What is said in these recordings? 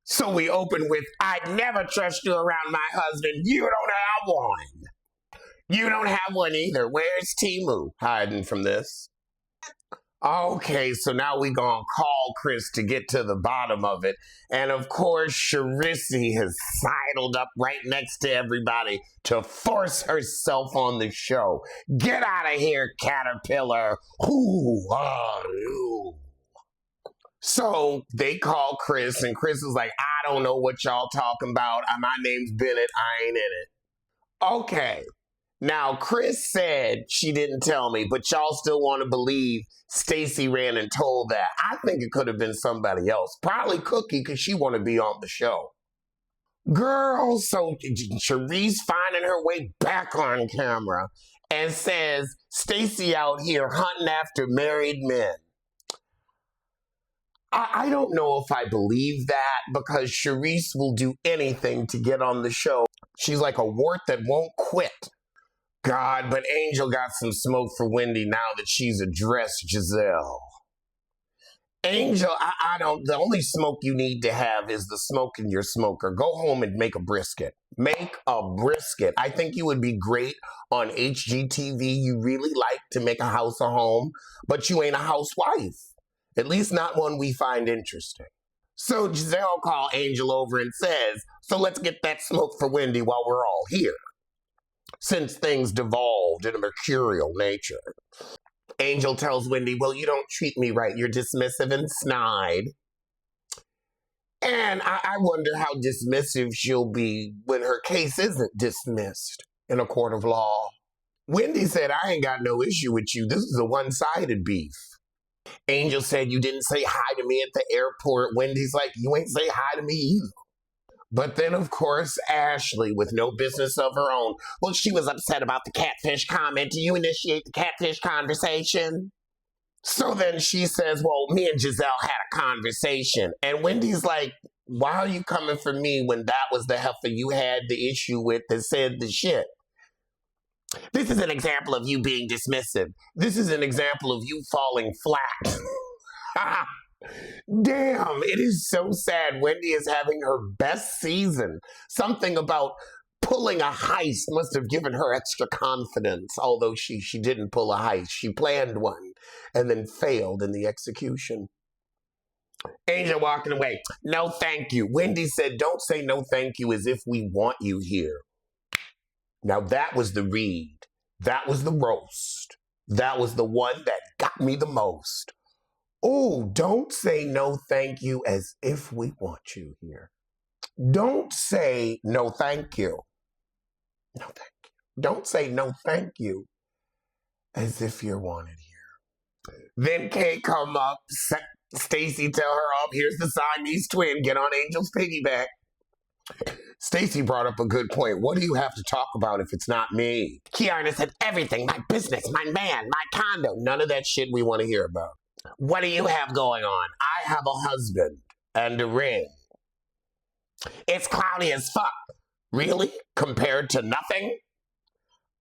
So we open with, I'd never trust you around my husband. You don't have one. You don't have one either. Where's Timu hiding from this? Okay, so now we gonna call Chris to get to the bottom of it. And of course, Sharisi has sidled up right next to everybody to force herself on the show. Get out of here, Caterpillar. Who are you? So they call Chris, and Chris is like, I don't know what y'all talking about. My name's Bennett. I ain't in it. Okay. Now, Chris said she didn't tell me, but y'all still want to believe Stacey ran and told that. I think it could have been somebody else. Probably Cookie, because she want to be on the show. Girl, so Sharice finding her way back on camera and says, Stacey out here hunting after married men. I don't know if I believe that, because Sharice will do anything to get on the show. She's like a wart that won't quit. God, but Angel got some smoke for Wendy now that she's addressed Giselle. Angel, the only smoke you need to have is the smoke in your smoker. Go home and make a brisket. Make a brisket. I think you would be great on HGTV. You really like to make a house a home, but you ain't a housewife. At least not one we find interesting. So Giselle called Angel over and says, so let's get that smoke for Wendy while we're all here, since things devolved in a mercurial nature. Angel tells Wendy, well, you don't treat me right. You're dismissive and snide. And I wonder how dismissive she'll be when her case isn't dismissed in a court of law. Wendy said, I ain't got no issue with you. This is a one-sided beef. Angel said, you didn't say hi to me at the airport. Wendy's like, you ain't say hi to me either. But then, of course, Ashley, with no business of her own, well, she was upset about the catfish comment. Do you initiate the catfish conversation? So then she says, well, me and Giselle had a conversation. And Wendy's like, why are you coming for me when that was the heifer you had the issue with that said the shit? This is an example of you being dismissive. This is an example of you falling flat. Damn, it is so sad. Wendy is having her best season. Something about pulling a heist must have given her extra confidence, although she didn't pull a heist. She planned one and then failed in the execution. Angel walking away. No, thank you. Wendy said, don't say no thank you as if we want you here. Now that was the read. That was the roast. That was the one that got me the most. Oh, don't say no thank you as if we want you here. Don't say no thank you. No thank you. Don't say no thank you as if you're wanted here. Then Kay come up, Stacey tell her, oh, here's the Siamese twin, get on Angel's piggyback. Stacey brought up a good point. What do you have to talk about if it's not me? Kiana said everything, my business, my man, my condo. None of that shit we want to hear about. What do you have going on? I have a husband and a ring. It's cloudy as fuck. Really? Compared to nothing?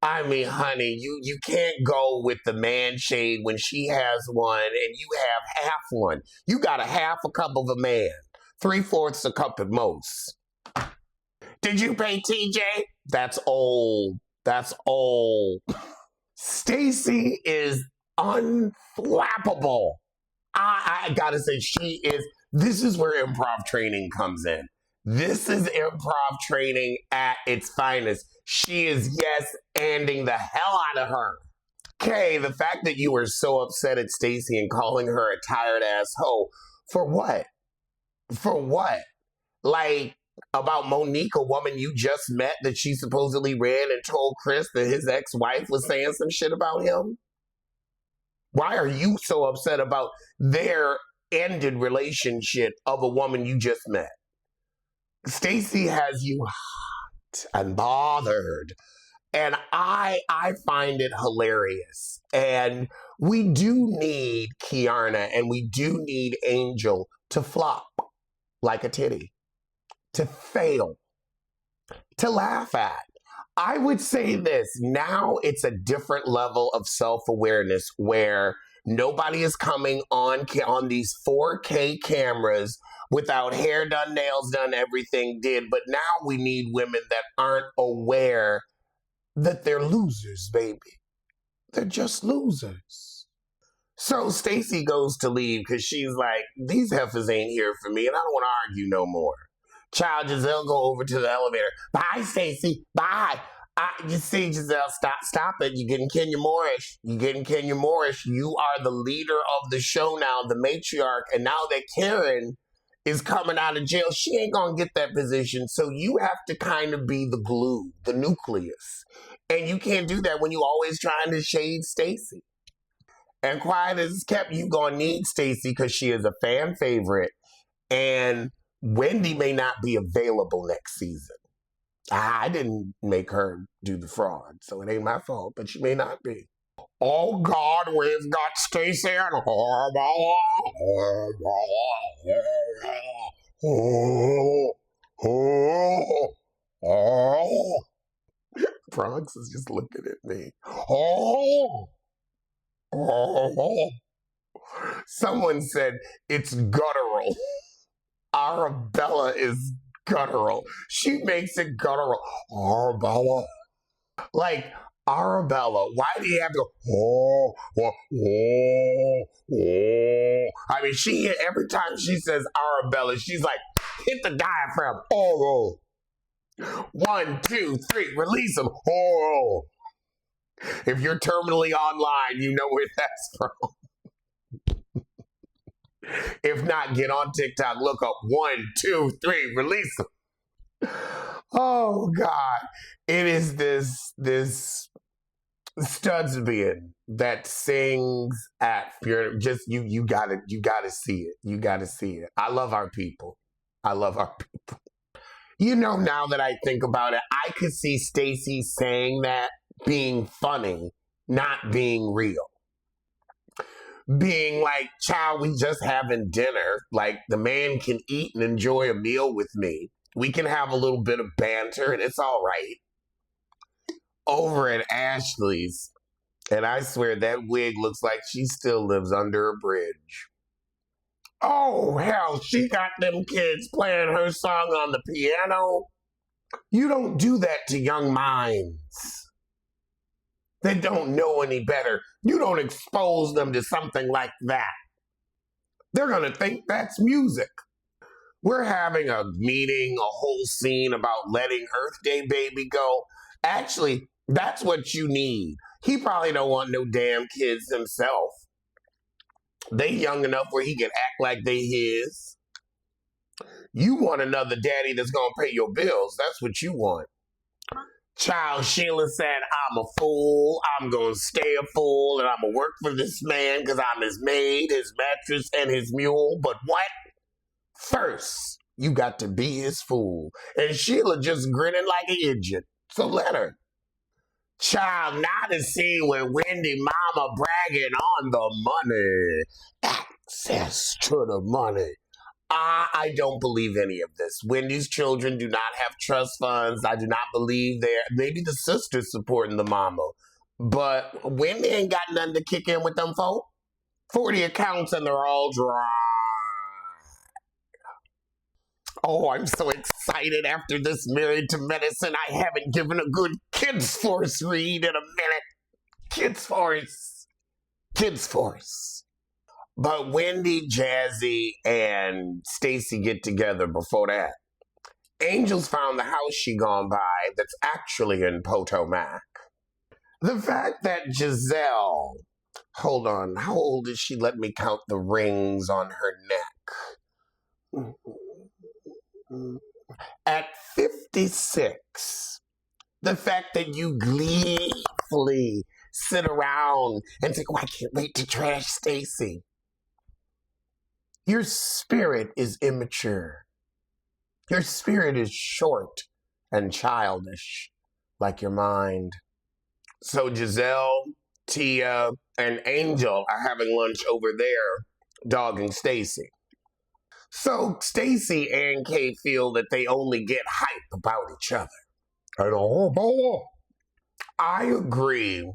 I mean, honey, you can't go with the man shade when she has one and you have half one. You got a half a cup of a man. 3/4 a cup at most. Did you pay TJ? That's old. That's old. Stacey is unflappable. I gotta say, she is. This is where improv training comes in. This is improv training at its finest. She is yes-anding the hell out of her. Kay, the fact that you were so upset at Stacey and calling her a tired ass hoe, for what? For what? Like, about Monique, a woman you just met that she supposedly ran and told Chris that his ex-wife was saying some shit about him? Why are you so upset about their ended relationship of a woman you just met? Stacey has you hot and bothered. And I find it hilarious. And we do need Kiana and we do need Angel to flop like a titty, to fail, to laugh at. I would say this, now it's a different level of self-awareness where Nobody is coming on these 4K cameras without hair done, nails done, everything did. But now we need women that aren't aware that they're losers, baby. They're just losers. So Stacey goes to leave because she's like, these heifers ain't here for me, and I don't want to argue no more. Child Giselle go over to the elevator. Bye, Stacey. Bye. You see, Giselle, stop it. You're getting Kenya Moorish. You're getting Kenya Moorish. You are the leader of the show now, the matriarch, and now that Karen is coming out of jail, she ain't gonna get that position. So you have to kind of be the glue, the nucleus. And you can't do that when you always trying to shade Stacey. And quiet as it's kept, you gonna need Stacey because she is a fan favorite. And Wendy may not be available next season. I didn't make her do the fraud, so it ain't my fault, but she may not be. Oh God, we've got Stacey and Bronx is just looking at me. Someone said it's guttural. Arabella is guttural. She makes it guttural. Arabella. Like, Arabella, why do you have to go, I mean, every time she says Arabella, she's like, hit the diaphragm. Oh. 1, 2, 3, release them. Oh. If you're terminally online, you know where that's from. If not, get on TikTok, look up 1, 2, 3, release them. Oh God. It is this Studsbian that sings at your you gotta see it. You gotta see it. I love our people. I love our people. You know, now that I think about it, I could see Stacey saying that being funny, not being real. Being like, child, we just having dinner. Like, the man can eat and enjoy a meal with me. We can have a little bit of banter and it's all right. Over at Ashley's, and I swear that wig looks like she still lives under a bridge. Oh, hell, she got them kids playing her song on the piano. You don't do that to young minds. They don't know any better. You don't expose them to something like that. They're going to think that's music. We're having a meeting, a whole scene about letting Earth Day baby go. Actually, that's what you need. He probably don't want no damn kids himself. They young enough where he can act like they his. You want another daddy that's going to pay your bills. That's what you want. Child, Sheila said, I'm a fool. I'm going to stay a fool, and I'm going to work for this man because I'm his maid, his mattress, and his mule. But what? First, you got to be his fool. And Sheila just grinning like an idiot. So let her. Child, now the scene with Wendy mama bragging on the money. Access to the money. I don't believe any of this. Wendy's children do not have trust funds. I do not believe maybe the sister's supporting the mama. But Wendy ain't got nothing to kick in with them folk. 40 accounts and they're all dry. Oh, I'm so excited after this Married to Medicine. I haven't given a good Kids Force read in a minute. Kids Force. Kids Force. But Wendy, Jazzy, and Stacey get together before that. Angel's found the house she gone by that's actually in Potomac. The fact that Giselle, hold on, how old is she? Let me count the rings on her neck. At 56, the fact that you gleefully sit around and think, oh, I can't wait to trash Stacey. Your spirit is immature. Your spirit is short and childish, like your mind. So Giselle, Tia, and Angel are having lunch over there, dogging Stacey. So Stacey and Kay feel that they only get hype about each other. I agree.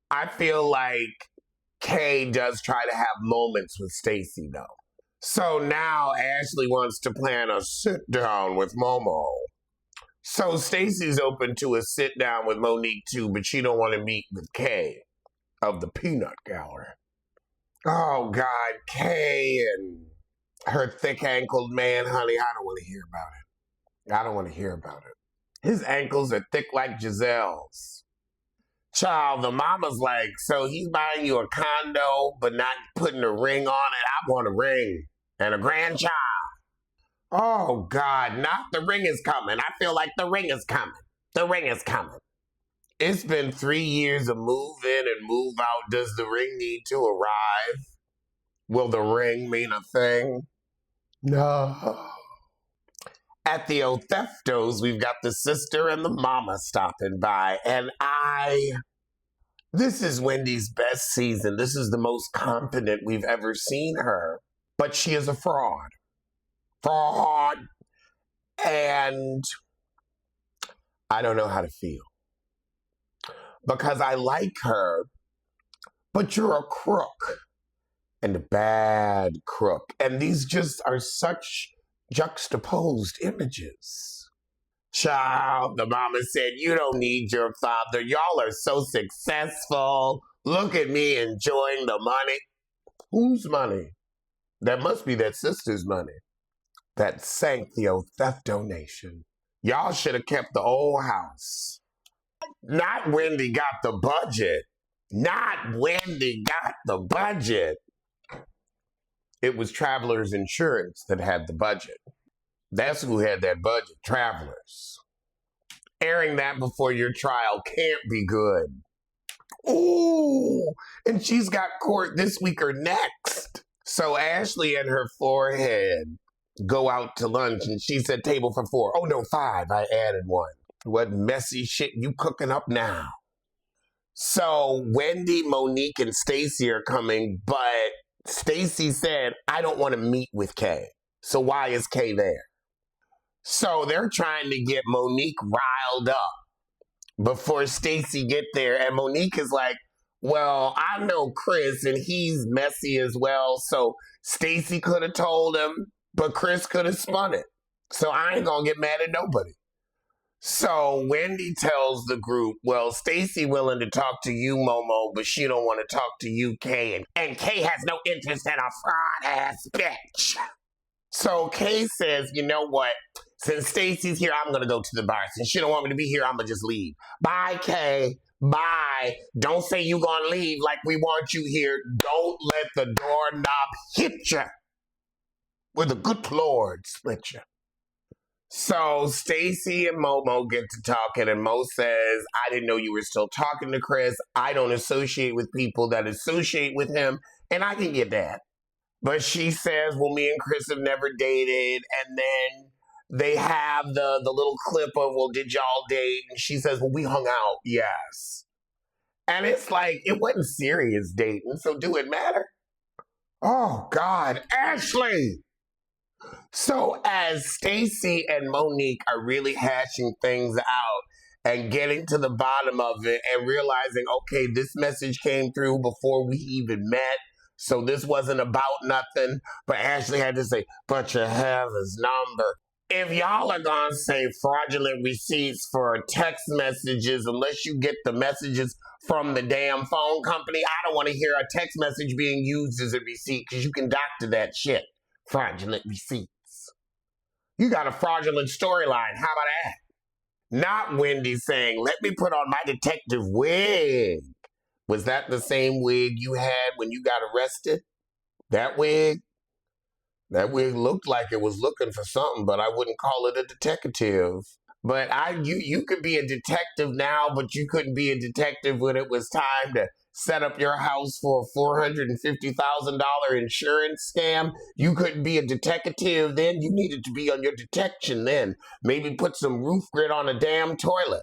I feel like Kay does try to have moments with Stacey, though. So now Ashley wants to plan a sit down with Momo. So Stacey's open to a sit down with Monique too, but she don't want to meet with Kay of the Peanut Gallery. Oh God, Kay and her thick-ankled man, honey, I don't want to hear about it. I don't want to hear about it. His ankles are thick like Giselle's. Child, the mama's like, so he's buying you a condo, but not putting a ring on it. I want a ring and a grandchild. Oh God, not the ring is coming. I feel like the ring is coming. The ring is coming. It's been 3 years of move in and move out. Does the ring need to arrive? Will the ring mean a thing? No. At the Otheftos, we've got the sister and the mama stopping by. And this is Wendy's best season. This is the most confident we've ever seen her. But she is a fraud. Fraud. And I don't know how to feel. Because I like her, but you're a crook. And a bad crook. And these just are such juxtaposed images. Child, the mama said, you don't need your father. Y'all are so successful. Look at me enjoying the money. Whose money? That must be that sister's money that sank the Othefto Nation. Y'all should have kept the old house. Not Wendy got the budget. Not Wendy got the budget. It was Travelers Insurance that had the budget. That's who had that budget, Travelers. Airing that before your trial can't be good. Ooh, and she's got court this week or next. So Ashley and her forehead go out to lunch, and she said table for 4. Oh no, 5, I added 1. What messy shit you cooking up now? So Wendy, Monique, and Stacey are coming, but Stacey said, I don't want to meet with Kay. So why is Kay there? So they're trying to get Monique riled up before Stacey get there. And Monique is like, well, I know Chris and he's messy as well. So Stacey could have told him, but Chris could have spun it. So I ain't going to get mad at nobody. So Wendy tells the group, well, Stacey willing to talk to you, Momo, but she don't want to talk to you, Kay. And Kay has no interest in a fraud-ass bitch. So Kay says, you know what? Since Stacey's here, I'm going to go to the bar. Since she don't want me to be here, I'm going to just leave. Bye, Kay. Bye. Don't say you going to leave like we want you here. Don't let the doorknob hit you. With a good Lord split you. So Stacey and Momo get to talking, and Mo says, I didn't know you were still talking to Chris. I don't associate with people that associate with him, and I can get that. But she says, well, me and Chris have never dated, and then they have the little clip of, well, did y'all date? And she says, well, we hung out, yes. And it's like, it wasn't serious dating, so do it matter? Oh, God, Ashley! So as Stacey and Monique are really hashing things out and getting to the bottom of it and realizing, okay, this message came through before we even met, so this wasn't about nothing, but Ashley had to say, but you have his number. If y'all are gonna say fraudulent receipts for text messages, unless you get the messages from the damn phone company, I don't want to hear a text message being used as a receipt because you can doctor that shit. Fraudulent receipts. You got a fraudulent storyline. How about that? Not Wendy saying, let me put on my detective wig. Was that the same wig you had when you got arrested? That wig? That wig looked like it was looking for something, but I wouldn't call it a detective. But you could be a detective now, but you couldn't be a detective when it was time to set up your house for a $450,000 insurance scam. You couldn't be a detective then. You needed to be on your detection then. Maybe put some roof grit on a damn toilet.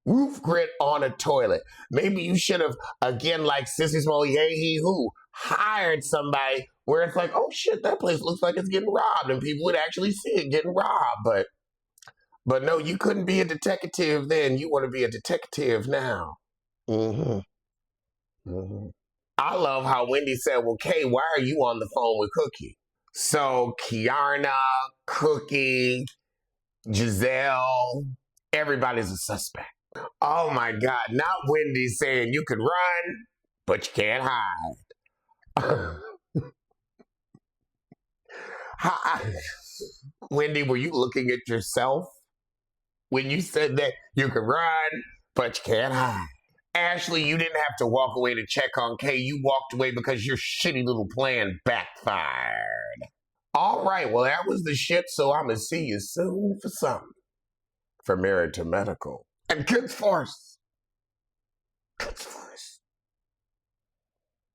Roof grit on a toilet. Maybe you should have, again, like Sissy Small, Yay He Who, hired somebody where it's like, oh shit, that place looks like it's getting robbed, and people would actually see it getting robbed. But no, you couldn't be a detective then. You want to be a detective now. Mm-hmm. Mm-hmm. I love how Wendy said, well, Kay, why are you on the phone with Cookie? So Kiarna, Cookie, Giselle, everybody's a suspect. Oh my God, not Wendy saying you can run, but you can't hide. Wendy, were you looking at yourself when you said that you can run, but you can't hide? Ashley, you didn't have to walk away to check on Kay. You walked away because your shitty little plan backfired. All right, well, that was the shit, so I'm going to see you soon for something. For Married to Medical. And Kids Force. Kids Force.